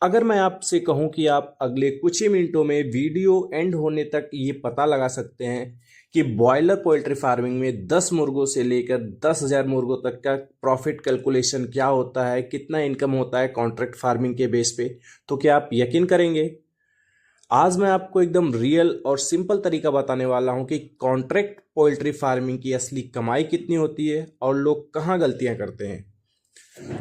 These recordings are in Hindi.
अगर मैं आपसे कहूं कि आप अगले कुछ ही मिनटों में वीडियो एंड होने तक ये पता लगा सकते हैं कि बॉयलर पोल्ट्री फार्मिंग में 10 मुर्गों से लेकर 10,000 मुर्गों तक का प्रॉफिट कैलकुलेशन क्या होता है, कितना इनकम होता है कॉन्ट्रैक्ट फार्मिंग के बेस पे, तो क्या आप यकीन करेंगे? आज मैं आपको एकदम रियल और सिंपल तरीका बताने वाला हूं कि कॉन्ट्रैक्ट पोल्ट्री फार्मिंग की असली कमाई कितनी होती है और लोग कहाँ गलतियां करते हैं।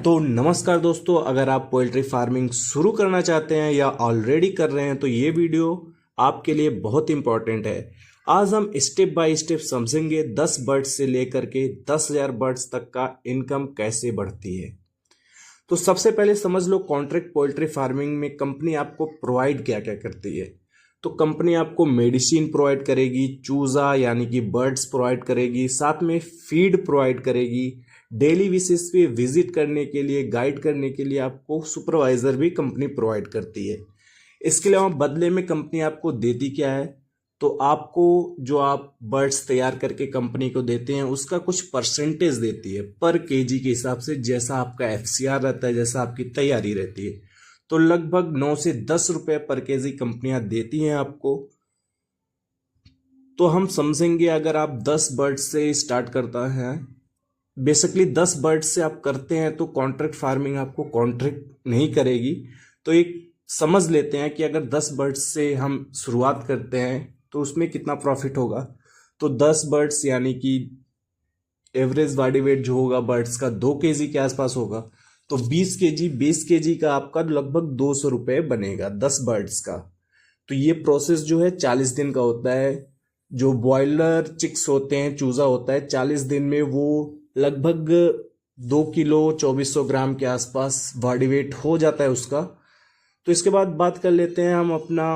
तो नमस्कार दोस्तों, अगर आप पोल्ट्री फार्मिंग शुरू करना चाहते हैं या ऑलरेडी कर रहे हैं तो ये वीडियो आपके लिए बहुत इंपॉर्टेंट है। आज हम स्टेप बाय स्टेप समझेंगे 10 बर्ड्स से लेकर के 10,000 बर्ड्स तक का इनकम कैसे बढ़ती है। तो सबसे पहले समझ लो कॉन्ट्रैक्ट पोल्ट्री फार्मिंग में कंपनी आपको प्रोवाइड क्या क्या करती है। तो कंपनी आपको मेडिसिन प्रोवाइड करेगी, चूजा यानी कि बर्ड्स प्रोवाइड करेगी, साथ में फीड प्रोवाइड करेगी, डेली बेसिस पे विजिट करने के लिए, गाइड करने के लिए आपको सुपरवाइजर भी कंपनी प्रोवाइड करती है। इसके अलावा बदले में कंपनी आपको देती क्या है, तो आपको जो आप बर्ड्स तैयार करके कंपनी को देते हैं उसका कुछ परसेंटेज देती है पर केजी के हिसाब से, जैसा आपका एफसीआर रहता है, जैसा आपकी तैयारी रहती है। तो लगभग 9 से 10 रुपए पर केजी कंपनियां देती हैं आपको। तो हम समझेंगे अगर आप 10 बर्ड से स्टार्ट करता है, बेसिकली 10 बर्ड से आप करते हैं तो कॉन्ट्रैक्ट फार्मिंग आपको कॉन्ट्रैक्ट नहीं करेगी। तो एक समझ लेते हैं कि अगर 10 बर्ड्स से हम शुरुआत करते हैं तो उसमें कितना प्रॉफिट होगा। तो 10 बर्ड्स यानी कि एवरेज बॉडी वेट जो होगा बर्ड्स का 2 केजी के आसपास होगा। तो 20 केजी का आपका लगभग 200 रुपये बनेगा 10 बर्ड्स का। तो ये प्रोसेस जो है 40 दिन का होता है। जो बॉयलर चिक्स होते हैं, चूजा होता है, 40 दिन में वो लगभग 2 किलो 2400 ग्राम के आसपास बॉडी वेट हो जाता है उसका। तो इसके बाद बात कर लेते हैं हम अपना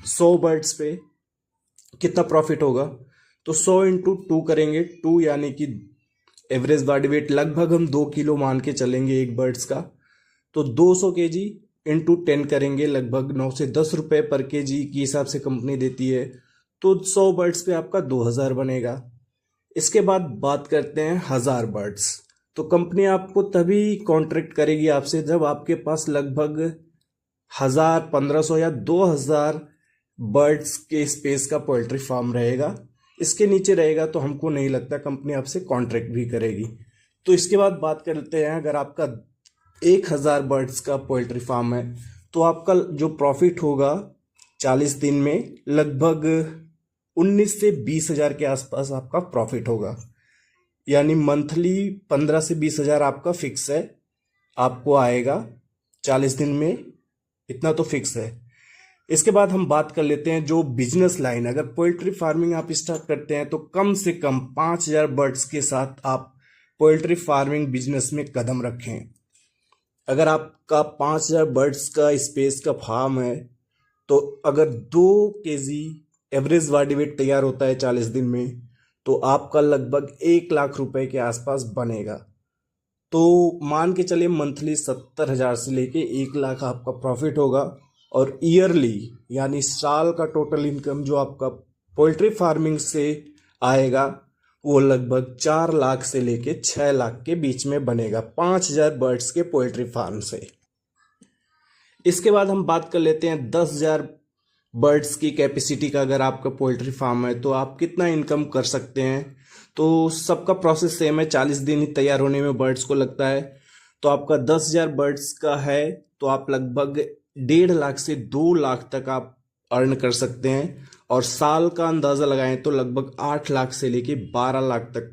100 बर्ड्स पे कितना प्रॉफिट होगा। तो 100 इंटू 2 करेंगे, 2 यानी कि एवरेज बॉडी वेट लगभग हम 2 किलो मान के चलेंगे एक बर्ड्स का। तो 200 केजी इंटू 10 करेंगे, लगभग 9 से 10 रुपए पर केजी के हिसाब से कंपनी देती है। तो 100 बर्ड्स पे आपका 2000 बनेगा। इसके बाद बात करते हैं 1000 बर्ड्स। तो कंपनी आपको तभी कॉन्ट्रैक्ट करेगी आपसे जब आपके पास लगभग 1000, 1500 या 2000 बर्ड्स के स्पेस का पोल्ट्री फार्म रहेगा। इसके नीचे रहेगा तो हमको नहीं लगता कंपनी आपसे कॉन्ट्रैक्ट भी करेगी। तो इसके बाद बात करते हैं, अगर आपका 1000 बर्ड्स का पोल्ट्री फार्म है तो आपका जो प्रॉफिट होगा 40 दिन में लगभग 19 से 20 हजार के आसपास आपका प्रॉफिट होगा। यानी मंथली 15 से 20 हजार आपका फिक्स है, आपको आएगा 40 दिन में, इतना तो फिक्स है। इसके बाद हम बात कर लेते हैं जो बिजनेस लाइन। अगर पोल्ट्री फार्मिंग आप स्टार्ट करते हैं तो कम से कम 5000 बर्ड्स के साथ आप पोल्ट्री फार्मिंग बिजनेस में कदम रखें। अगर आपका 5000 बर्ड्स का स्पेस का फार्म है तो अगर 2 केजी एवरेज बॉडी वेट तैयार होता है 40 दिन में, तो आपका लगभग 1 लाख रुपए के आसपास बनेगा। तो मान के चलिए मंथली 70,000 से लेके 1 लाख आपका प्रॉफिट होगा। और ईयरली यानी साल का टोटल इनकम जो आपका पोल्ट्री फार्मिंग से आएगा वो लगभग 4 लाख से लेके 6 लाख के बीच में बनेगा 5000 बर्ड्स के पोल्ट्री फार्म से। इसके बाद हम बात कर लेते हैं 10,000 बर्ड्स की कैपेसिटी का। अगर आपका पोल्ट्री फार्म है तो आप कितना इनकम कर सकते हैं। तो सबका प्रोसेस सेम है, 40 दिन ही तैयार होने में बर्ड्स को लगता है। तो आपका 10,000 बर्ड्स का है तो आप लगभग 1.5 लाख से 2 लाख तक आप अर्न कर सकते हैं। और साल का अंदाज़ा लगाएं तो लगभग 8 लाख से लेके 12 लाख तक।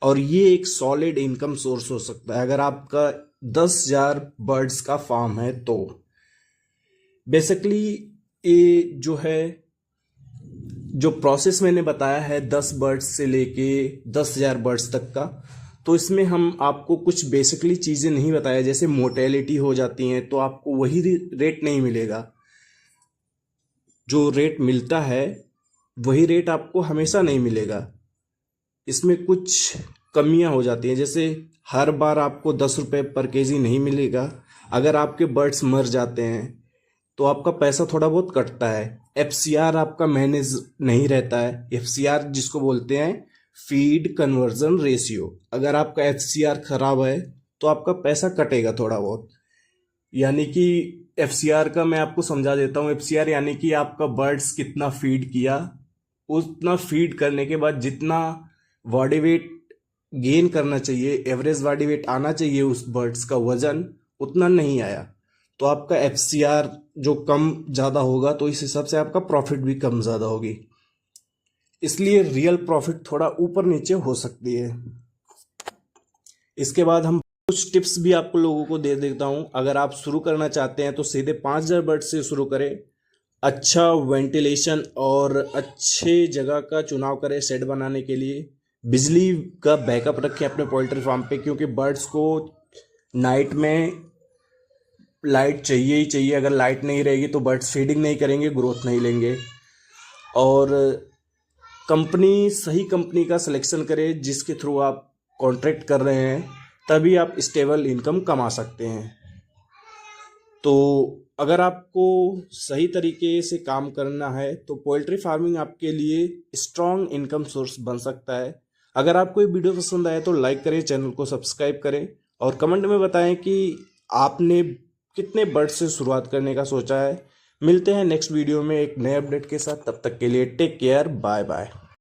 और ये एक सॉलिड इनकम सोर्स हो सकता है अगर आपका 10,000 बर्ड्स का फार्म है तो। बेसिकली ये जो है, जो प्रोसेस मैंने बताया है 10 बर्ड्स से लेके 10,000 बर्ड्स तक का, तो इसमें हम आपको कुछ बेसिकली चीज़ें नहीं बताया, जैसे मोर्टेलिटी हो जाती हैं तो आपको वही रेट नहीं मिलेगा। जो रेट मिलता है वही रेट आपको हमेशा नहीं मिलेगा। इसमें कुछ कमियां हो जाती हैं, जैसे हर बार आपको 10 रुपये पर केजी नहीं मिलेगा। अगर आपके बर्ड्स मर जाते हैं तो आपका पैसा थोड़ा बहुत कटता है। एफसीआर आपका मैनेज नहीं रहता है। एफसीआर जिसको बोलते हैं फीड कन्वर्जन रेशियो, अगर आपका एफसीआर खराब है तो आपका पैसा कटेगा थोड़ा बहुत। यानी कि एफसीआर का मैं आपको समझा देता हूँ। एफसीआर यानी कि आपका बर्ड्स कितना फीड किया, उतना फीड करने के बाद जितना बॉडी वेट गेन करना चाहिए, एवरेज बॉडी वेट आना चाहिए उस बर्ड्स का वजन, उतना नहीं आया, तो आपका एफसीआर जो कम ज़्यादा होगा तो इस हिसाब से आपका प्रॉफिट भी कम ज़्यादा होगी। इसलिए रियल प्रॉफिट थोड़ा ऊपर नीचे हो सकती है। इसके बाद हम कुछ टिप्स भी आपको लोगों को दे देता हूं। अगर आप शुरू करना चाहते हैं तो सीधे 5,000 बर्ड से शुरू करें। अच्छा वेंटिलेशन और अच्छे जगह का चुनाव करें शेड बनाने के लिए। बिजली का बैकअप रखें अपने पोल्ट्री फार्म पे, क्योंकि बर्ड्स को नाइट में लाइट चाहिए ही चाहिए। अगर लाइट नहीं रहेगी तो बर्ड्स फीडिंग नहीं करेंगे, ग्रोथ नहीं लेंगे। और कंपनी, सही कंपनी का सिलेक्शन करें जिसके थ्रू आप कॉन्ट्रैक्ट कर रहे हैं, तभी आप स्टेबल इनकम कमा सकते हैं। तो अगर आपको सही तरीके से काम करना है तो पोल्ट्री फार्मिंग आपके लिए स्ट्रॉन्ग इनकम सोर्स बन सकता है। अगर आपको ये वीडियो पसंद आए तो लाइक करें, चैनल को सब्सक्राइब करें और कमेंट में बताएं कि आपने कितने बर्ड से शुरुआत करने का सोचा है। मिलते हैं नेक्स्ट वीडियो में एक नए अपडेट के साथ, तब तक के लिए टेक केयर, बाय बाय।